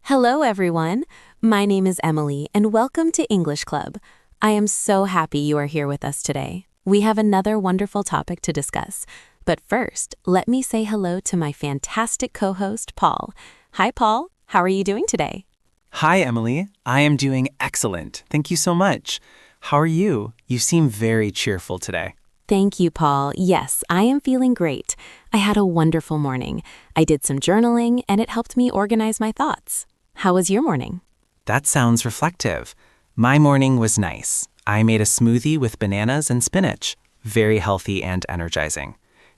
Hello, everyone. My name is Emily, and welcome to English Club. I am so happy you are here with us today. We have another wonderful topic to discuss. But first, let me say hello to my fantastic co-host, Paul. Hi, Paul. How are you doing today? Hi, Emily. I am doing excellent. Thank you so much. How are you? You seem very cheerful today. Thank you, Paul. Yes, I am feeling great. I had a wonderful morning. I did some journaling, and it helped me organize my thoughts. How was your morning? That sounds reflective. My morning was nice. I made a smoothie with bananas and spinach. Very healthy and energizing.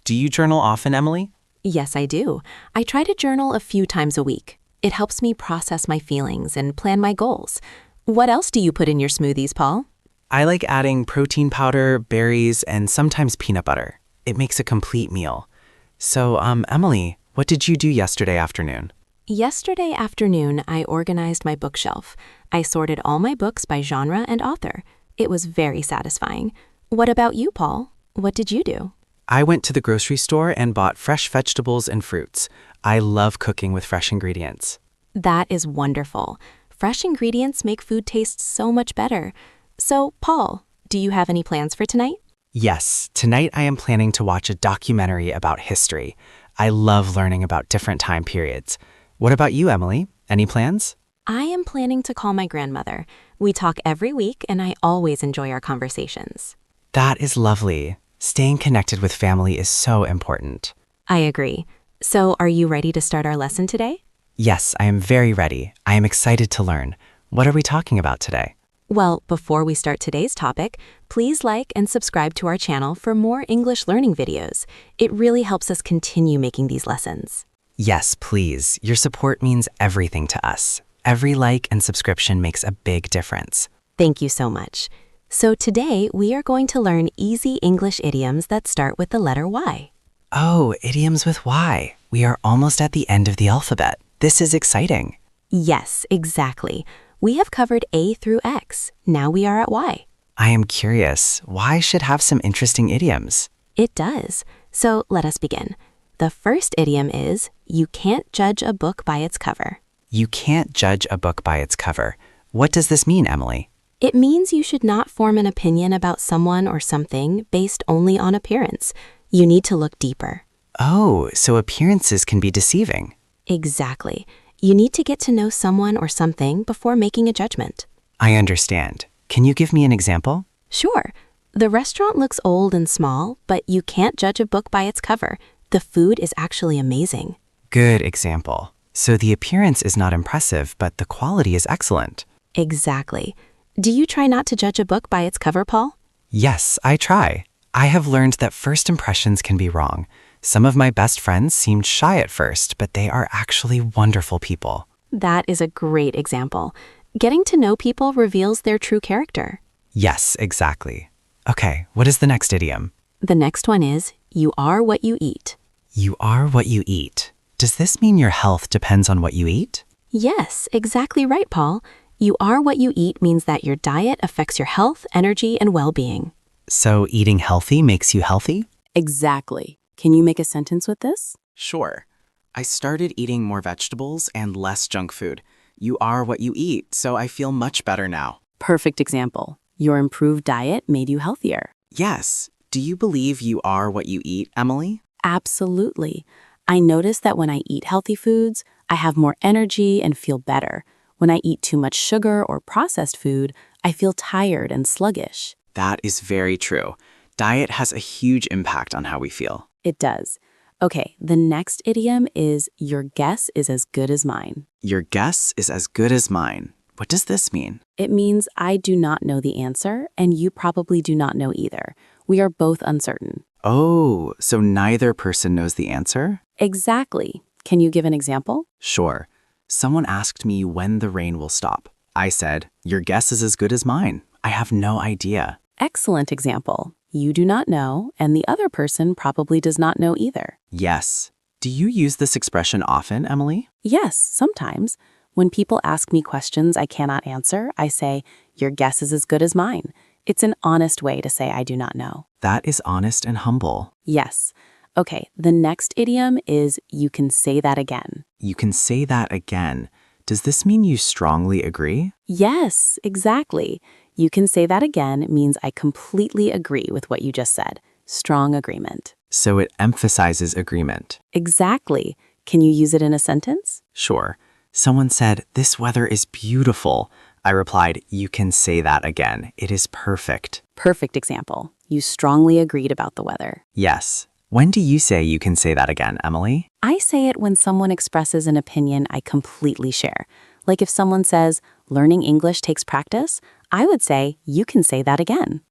Do you journal often, Emily? Yes, I do. I try to journal a few times a week. It helps me process my feelings and plan my goals. What else do you put in your smoothies, Paul? I like adding protein powder, berries, and sometimes peanut butter. It makes a complete meal. So, Emily, what did you do yesterday afternoon? Yesterday afternoon, I organized my bookshelf. I sorted all my books by genre and author. It was very satisfying. What about you, Paul? What did you do? I went to the grocery store and bought fresh vegetables and fruits. I love cooking with fresh ingredients. That is wonderful. Fresh ingredients make food taste so much better. So, Paul, do you have any plans for tonight? Yes, tonight I am planning to watch a documentary about history. I love learning about different time periods. What about you, Emily? Any plans? I am planning to call my grandmother. We talk every week, and I always enjoy our conversations. That is lovely. Staying connected with family is so important. I agree. So, are you ready to start our lesson today? Yes, I am very ready. I am excited to learn. What are we talking about today? Well, before we start today's topic, please like and subscribe to our channel for more English learning videos. It really helps us continue making these lessons. Yes, please. Your support means everything to us. Every like and subscription makes a big difference. Thank you so much. So today, we are going to learn easy English idioms that start with the letter Y. Oh, idioms with Y. We are almost at the end of the alphabet. This is exciting. Yes, exactly. We have covered A through X. Now we are at Y. I am curious. Y should have some interesting idioms. It does. So let us begin. The first idiom is, you can't judge a book by its cover. You can't judge a book by its cover. What does this mean, Emily? It means you should not form an opinion about someone or something based only on appearance. You need to look deeper. Oh, so appearances can be deceiving. Exactly. You need to get to know someone or something before making a judgment. I understand. Can you give me an example? Sure. The restaurant looks old and small, but you can't judge a book by its cover. The food is actually amazing. Good example. So the appearance is not impressive, but the quality is excellent. Exactly. Do you try not to judge a book by its cover, Paul? Yes, I try. I have learned that first impressions can be wrong. Some of my best friends seemed shy at first, but they are actually wonderful people. That is a great example. Getting to know people reveals their true character. Yes, exactly. Okay, what is the next idiom? The next one is, you are what you eat. You are what you eat. Does this mean your health depends on what you eat? Yes, exactly right, Paul. You are what you eat means that your diet affects your health, energy, and well-being. So eating healthy makes you healthy? Exactly. Can you make a sentence with this? Sure. I started eating more vegetables and less junk food. You are what you eat, so I feel much better now. Perfect example. Your improved diet made you healthier. Yes. Do you believe you are what you eat, Emily? Absolutely. I notice that when I eat healthy foods, I have more energy and feel better. When I eat too much sugar or processed food, I feel tired and sluggish. That is very true. Diet has a huge impact on how we feel. It does. Okay, the next idiom is, your guess is as good as mine. Your guess is as good as mine. What does this mean? It means I do not know the answer, and you probably do not know either. We are both uncertain. Oh, so neither person knows the answer? Exactly. Can you give an example? Sure. Someone asked me when the rain will stop. I said, your guess is as good as mine. I have no idea. Excellent example. You do not know, and the other person probably does not know either. Yes. Do you use this expression often, Emily? Yes, sometimes. When people ask me questions I cannot answer, I say, your guess is as good as mine. It's an honest way to say I do not know. That is honest and humble. Yes. Okay, the next idiom is, you can say that again. You can say that again. Does this mean you strongly agree? Yes, exactly. You can say that again means I completely agree with what you just said. Strong agreement. So it emphasizes agreement. Exactly. Can you use it in a sentence? Sure. Someone said, "This weather is beautiful." I replied, "You can say that again. It is perfect." Perfect example. You strongly agreed about the weather. Yes. When do you say you can say that again, Emily? I say it when someone expresses an opinion I completely share. Like if someone says, learning English takes practice, I would say, you can say that again.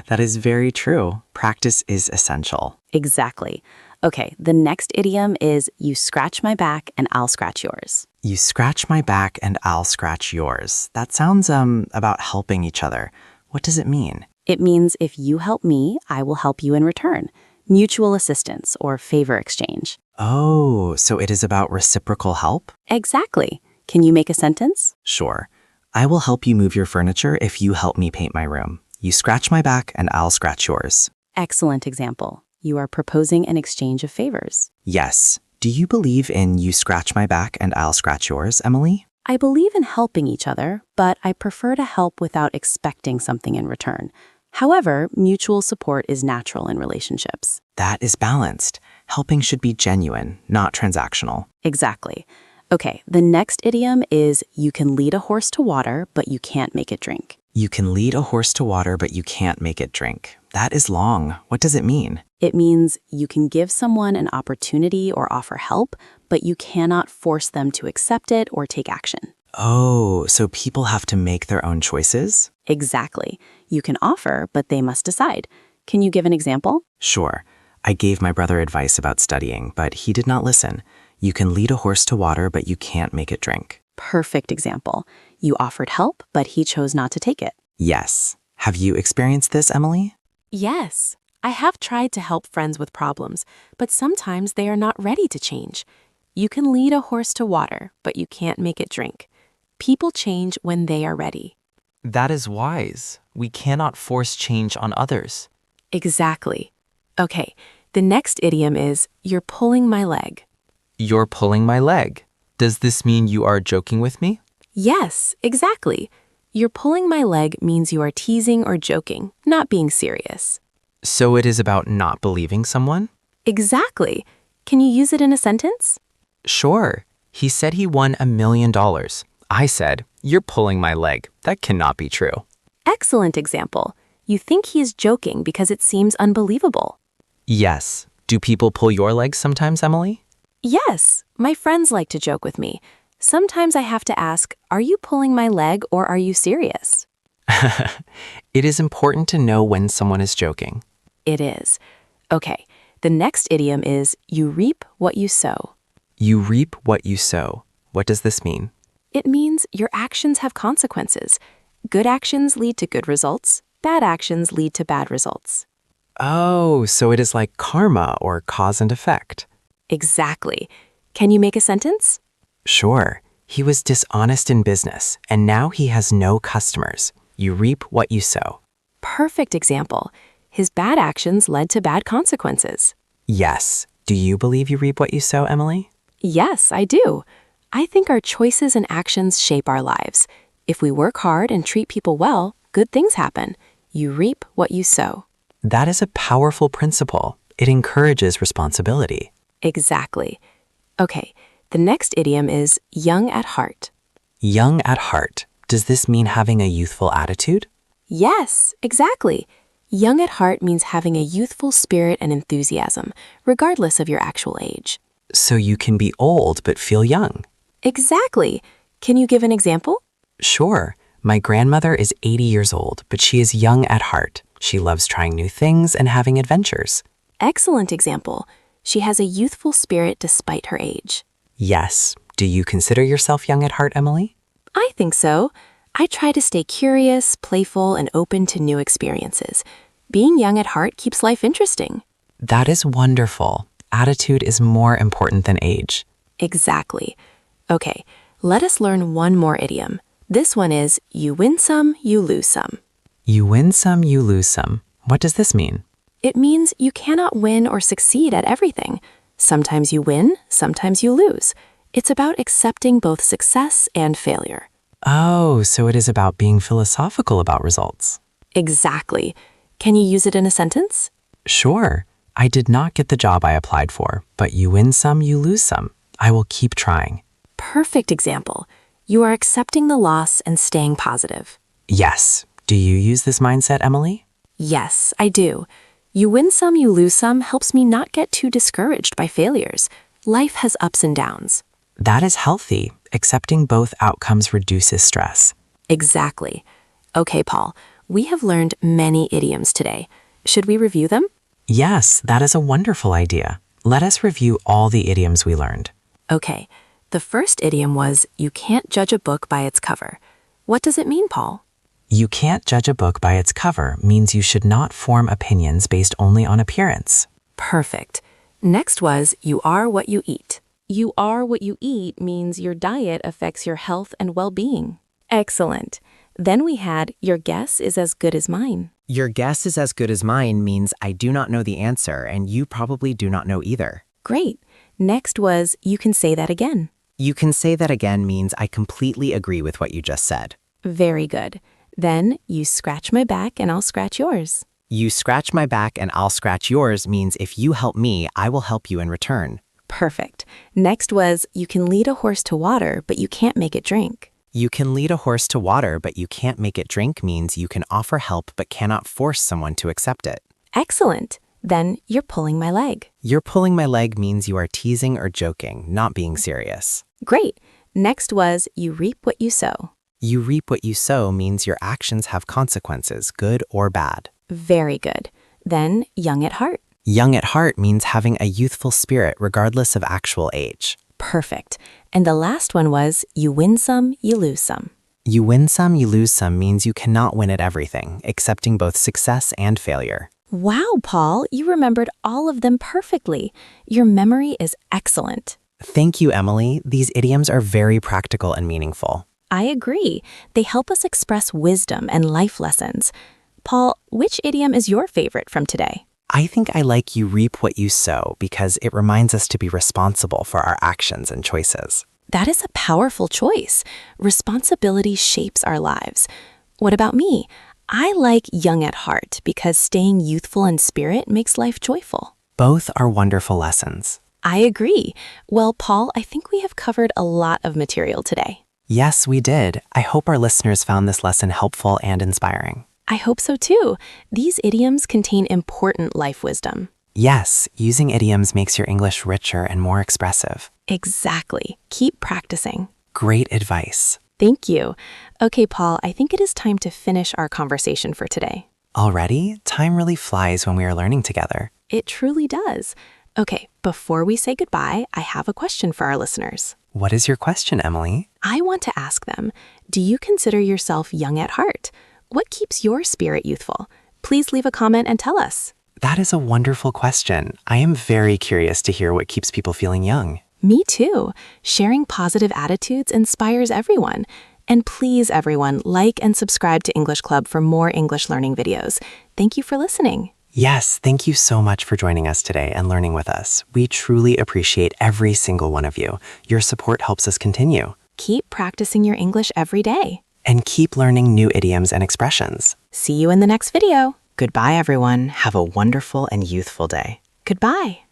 That is very true. Practice is essential. Exactly. Okay, the next idiom is you scratch my back and I'll scratch yours. You scratch my back and I'll scratch yours. That sounds about helping each other. What does it mean? It means if you help me, I will help you in return. Mutual assistance or favor exchange. Oh, so it is about reciprocal help? Exactly. Can you make a sentence? Sure. I will help you move your furniture if you help me paint my room. You scratch my back and I'll scratch yours. Excellent example. You are proposing an exchange of favors. Yes. Do you believe in you scratch my back and I'll scratch yours, Emily? I believe in helping each other, but I prefer to help without expecting something in return. However, mutual support is natural in relationships. That is balanced. Helping should be genuine, not transactional. Exactly. Okay, the next idiom is you can lead a horse to water, but you can't make it drink. You can lead a horse to water, but you can't make it drink. That is long. What does it mean? It means you can give someone an opportunity or offer help, but you cannot force them to accept it or take action. Oh, so people have to make their own choices? Exactly. You can offer, but they must decide. Can you give an example? Sure. I gave my brother advice about studying, but he did not listen. You can lead a horse to water, but you can't make it drink. Perfect example. You offered help, but he chose not to take it. Yes. Have you experienced this, Emily? Yes. I have tried to help friends with problems, but sometimes they are not ready to change. You can lead a horse to water, but you can't make it drink. People change when they are ready. That is wise. We cannot force change on others. Exactly. Okay, the next idiom is you're pulling my leg. You're pulling my leg. Does this mean you are joking with me? Yes, exactly. You're pulling my leg means you are teasing or joking, not being serious. So it is about not believing someone? Exactly. Can you use it in a sentence? Sure. He said he won $1 million. I said, "You're pulling my leg. That cannot be true." Excellent example. You think he is joking because it seems unbelievable. Yes. Do people pull your leg sometimes, Emily? Yes, my friends like to joke with me. Sometimes I have to ask, are you pulling my leg or are you serious? It is important to know when someone is joking. It is. Okay, the next idiom is you reap what you sow. You reap what you sow. What does this mean? It means your actions have consequences. Good actions lead to good results. Bad actions lead to bad results. Oh, so it is like karma or cause and effect. Exactly. Can you make a sentence? Sure. He was dishonest in business, and now he has no customers. You reap what you sow. Perfect example. His bad actions led to bad consequences. Yes. Do you believe you reap what you sow, Emily? Yes, I do. I think our choices and actions shape our lives. If we work hard and treat people well, good things happen. You reap what you sow. That is a powerful principle. It encourages responsibility. Exactly. Okay, the next idiom is young at heart. Young at heart. Does this mean having a youthful attitude? Yes, exactly. Young at heart means having a youthful spirit and enthusiasm, regardless of your actual age. So you can be old but feel young. Exactly. Can you give an example? Sure. My grandmother is 80 years old, but she is young at heart. She loves trying new things and having adventures. Excellent example. She has a youthful spirit despite her age. Yes. Do you consider yourself young at heart, Emily? I think so. I try to stay curious, playful, and open to new experiences. Being young at heart keeps life interesting. That is wonderful. Attitude is more important than age. Exactly. Okay, let us learn one more idiom. This one is, you win some, you lose some. You win some, you lose some. What does this mean? It means you cannot win or succeed at everything. Sometimes you win, sometimes you lose. It's about accepting both success and failure. Oh, so it is about being philosophical about results. Exactly. Can you use it in a sentence? Sure. I did not get the job I applied for, but you win some, you lose some. I will keep trying. Perfect example. You are accepting the loss and staying positive. Yes. Do you use this mindset, Emily? Yes, I do. You win some, you lose some helps me not get too discouraged by failures. Life has ups and downs. That is healthy. Accepting both outcomes reduces stress. Exactly. Okay, Paul, we have learned many idioms today. Should we review them? Yes, that is a wonderful idea. Let us review all the idioms we learned. Okay, the first idiom was, you can't judge a book by its cover. What does it mean, Paul? You can't judge a book by its cover means you should not form opinions based only on appearance. Perfect. Next was, you are what you eat. You are what you eat means your diet affects your health and well-being. Excellent. Then we had, your guess is as good as mine. Your guess is as good as mine means I do not know the answer, and you probably do not know either. Great. Next was, you can say that again. You can say that again means I completely agree with what you just said. Very good. Then, you scratch my back and I'll scratch yours. You scratch my back and I'll scratch yours means if you help me, I will help you in return. Perfect. Next was, you can lead a horse to water, but you can't make it drink. You can lead a horse to water, but you can't make it drink means you can offer help but cannot force someone to accept it. Excellent. Then, you're pulling my leg. You're pulling my leg means you are teasing or joking, not being serious. Great. Next was, you reap what you sow. You reap what you sow means your actions have consequences, good or bad. Very good. Then, young at heart. Young at heart means having a youthful spirit regardless of actual age. Perfect. And the last one was, you win some, you lose some. You win some, you lose some means you cannot win at everything, accepting both success and failure. Wow, Paul, you remembered all of them perfectly. Your memory is excellent. Thank you, Emily. These idioms are very practical and meaningful. I agree. They help us express wisdom and life lessons. Paul, which idiom is your favorite from today? I think I like you reap what you sow because it reminds us to be responsible for our actions and choices. That is a powerful choice. Responsibility shapes our lives. What about me? I like young at heart because staying youthful in spirit makes life joyful. Both are wonderful lessons. I agree. Well, Paul, I think we have covered a lot of material today. Yes, we did. I hope our listeners found this lesson helpful and inspiring. I hope so too. These idioms contain important life wisdom. Yes, using idioms makes your English richer and more expressive. Exactly. Keep practicing. Great advice. Thank you. Okay, Paul, I think it is time to finish our conversation for today. Already? Time really flies when we are learning together. It truly does. Okay, before we say goodbye, I have a question for our listeners. What is your question, Emily? I want to ask them, do you consider yourself young at heart? What keeps your spirit youthful? Please leave a comment and tell us. That is a wonderful question. I am very curious to hear what keeps people feeling young. Me too. Sharing positive attitudes inspires everyone. And please, everyone, like and subscribe to English Club for more English learning videos. Thank you for listening. Yes, thank you so much for joining us today and learning with us. We truly appreciate every single one of you. Your support helps us continue. Keep practicing your English every day. And keep learning new idioms and expressions. See you in the next video. Goodbye, everyone. Have a wonderful and youthful day. Goodbye.